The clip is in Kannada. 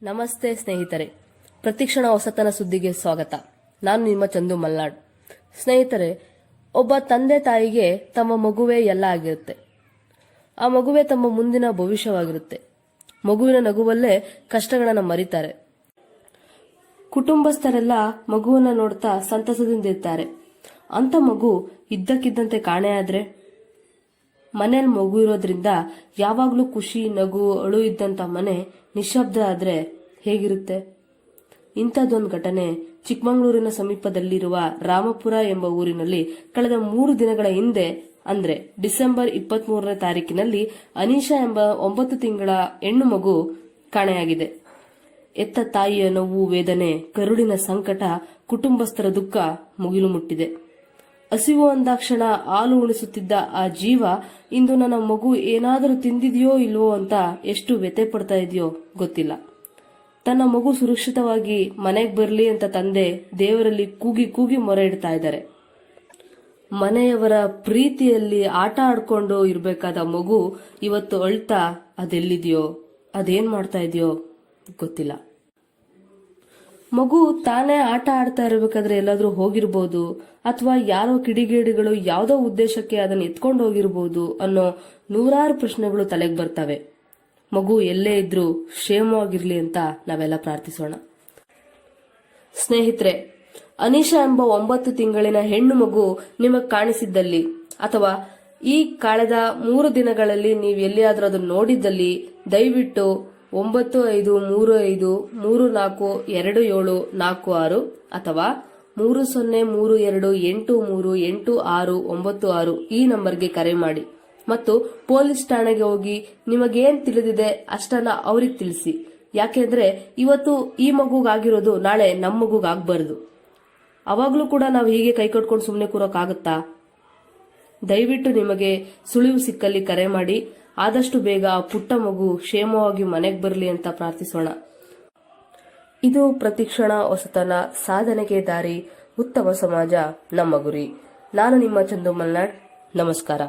ನಮಸ್ತೆ ಸ್ನೇಹಿತರೆ, ಪ್ರತಿಕ್ಷಣ ಹೊಸತನ ಸುದ್ದಿಗೆ ಸ್ವಾಗತ. ನಾನು ನಿಮ್ಮ ಚಂದು ಮಲ್ನಾಡ್. ಸ್ನೇಹಿತರೆ, ಒಬ್ಬ ತಂದೆ ತಾಯಿಗೆ ತಮ್ಮ ಮಗುವೇ ಎಲ್ಲ ಆಗಿರುತ್ತೆ. ಆ ಮಗುವೇ ತಮ್ಮ ಮುಂದಿನ ಭವಿಷ್ಯವಾಗಿರುತ್ತೆ. ಮಗುವಿನ ನಗುವಲ್ಲೇ ಕಷ್ಟಗಳನ್ನು ಮರಿತಾರೆ. ಕುಟುಂಬಸ್ಥರೆಲ್ಲ ಮಗುವನ್ನ ನೋಡ್ತಾ ಸಂತಸದಿಂದಿರ್ತಾರೆ. ಅಂತ ಮಗು ಇದ್ದಕ್ಕಿದ್ದಂತೆ ಕಾಣೆಯಾದ್ರೆ, ಮನೇಲಿ ಮಗು ಇರೋದ್ರಿಂದ ಯಾವಾಗ್ಲೂ ಖುಷಿ, ನಗು, ಅಳು ಇದ್ದಂತ ಮನೆ ನಿಶಬ್ದ ಆದ್ರೆ ಹೇಗಿರುತ್ತೆ? ಇಂಥದ್ದೊಂದು ಘಟನೆ ಚಿಕ್ಕಮಗಳೂರಿನ ಸಮೀಪದಲ್ಲಿರುವ ರಾಮಪುರ ಎಂಬ ಊರಿನಲ್ಲಿ ಕಳೆದ 3 ದಿನಗಳ ಹಿಂದೆ, ಅಂದ್ರೆ ಡಿಸೆಂಬರ್ 23ನೇ ತಾರೀಕಿನಲ್ಲಿ ಅನೀಶಾ ಎಂಬ 9 ತಿಂಗಳ ಹೆಣ್ಣು ಮಗು ಕಾಣೆಯಾಗಿದೆ. ಎತ್ತ ತಾಯಿಯ ನೋವು, ವೇದನೆ, ಕರುಳಿನ ಸಂಕಟ, ಕುಟುಂಬಸ್ಥರ ದುಃಖ ಮುಗಿಲು ಮುಟ್ಟಿದೆ. ಹಸಿವು ಅಂದಾಕ್ಷಣ ಹಾಲು ಉಣಿಸುತ್ತಿದ್ದ ಆ ಜೀವ ಇಂದು ನನ್ನ ಮಗು ಏನಾದರೂ ತಿಂದಿದೆಯೋ ಇಲ್ವೋ ಅಂತ ಎಷ್ಟು ವ್ಯಥೆ ಪಡ್ತಾ ಇದೆಯೋ ಗೊತ್ತಿಲ್ಲ. ತನ್ನ ಮಗು ಸುರಕ್ಷಿತವಾಗಿ ಮನೆಗೆ ಬರಲಿ ಅಂತ ತಂದೆ ದೇವರಲ್ಲಿ ಕೂಗಿ ಕೂಗಿ ಮೊರೆ ಇಡ್ತಾ ಇದ್ದಾರೆ. ಮನೆಯವರ ಪ್ರೀತಿಯಲ್ಲಿ ಆಟ ಆಡ್ಕೊಂಡು ಇರಬೇಕಾದ ಮಗು ಇವತ್ತು ಅಳ್ತಾ ಅದೆಲ್ಲಿದೆಯೋ, ಅದೇನ್ ಮಾಡ್ತಾ ಇದೆಯೋ ಗೊತ್ತಿಲ್ಲ. ಮಗು ತಾನೇ ಆಟ ಆಡ್ತಾ ಇರಬೇಕಾದ್ರೆ ಎಲ್ಲಾದ್ರೂ ಹೋಗಿರ್ಬೋದು, ಅಥವಾ ಯಾರೋ ಕಿಡಿಗೇಡಿಗಳು ಯಾವುದೋ ಉದ್ದೇಶಕ್ಕೆ ಅದನ್ನ ಎತ್ಕೊಂಡು ಹೋಗಿರ್ಬೋದು ಅನ್ನೋ ನೂರಾರು ಪ್ರಶ್ನೆಗಳು ತಲೆಗೆ ಬರ್ತವೆ. ಮಗು ಎಲ್ಲೇ ಇದ್ರೂ ಕ್ಷೇಮವಾಗಿರ್ಲಿ ಅಂತ ನಾವೆಲ್ಲ ಪ್ರಾರ್ಥಿಸೋಣ. ಸ್ನೇಹಿತರೆ, ಅನೀಶಾ ಎಂಬ 9 ತಿಂಗಳಿನ ಹೆಣ್ಣು ಮಗು ನಿಮಗೆ ಕಾಣಿಸಿದ್ದಲ್ಲಿ, ಅಥವಾ ಈ ಕಳೆದ 3 ದಿನಗಳಲ್ಲಿ ನೀವು ಎಲ್ಲಿಯಾದ್ರೂ ಅದನ್ನು ನೋಡಿದ್ದಲ್ಲಿ, ದಯವಿಟ್ಟು 9535342746 ಅಥವಾ 3032838696 ಈ ನಂಬರ್ಗೆ ಕರೆ ಮಾಡಿ ಮತ್ತು ಪೊಲೀಸ್ ಠಾಣೆಗೆ ಹೋಗಿ ನಿಮಗೇನ್ ತಿಳಿದಿದೆ ಅಷ್ಟನ್ನ ಅವ್ರಿಗೆ ತಿಳಿಸಿ. ಯಾಕೆಂದ್ರೆ ಇವತ್ತು ಈ ಮಗುಗಾಗಿರೋದು ನಾಳೆ ನಮ್ಮ ಮಗುಗಾಗಬಾರದು. ಅವಾಗ್ಲೂ ಕೂಡ ನಾವು ಹೀಗೆ ಕೈ ಕಟ್ಕೊಂಡು ಸುಮ್ಮನೆ ಕೂರೋಕ್ಕಾಗತ್ತಾ? ದಯವಿಟ್ಟು ನಿಮಗೆ ಸುಳಿವು ಸಿಕ್ಕಲ್ಲಿ ಕರೆ ಮಾಡಿ. ಆದಷ್ಟು ಬೇಗ ಆ ಪುಟ್ಟ ಮಗು ಕ್ಷೇಮವಾಗಿ ಮನೆಗೆ ಬರಲಿ ಅಂತ ಪ್ರಾರ್ಥಿಸೋಣ. ಇದು ಪ್ರತಿಕ್ಷಣ ಹೊಸತನ, ಸಾಧನೆಗೆ ದಾರಿ, ಉತ್ತಮ ಸಮಾಜ ನಮ್ಮ ಗುರಿ. ನಾನು ನಿಮ್ಮ ಚಂದು ಮಲ್ನಾಡ್. ನಮಸ್ಕಾರ.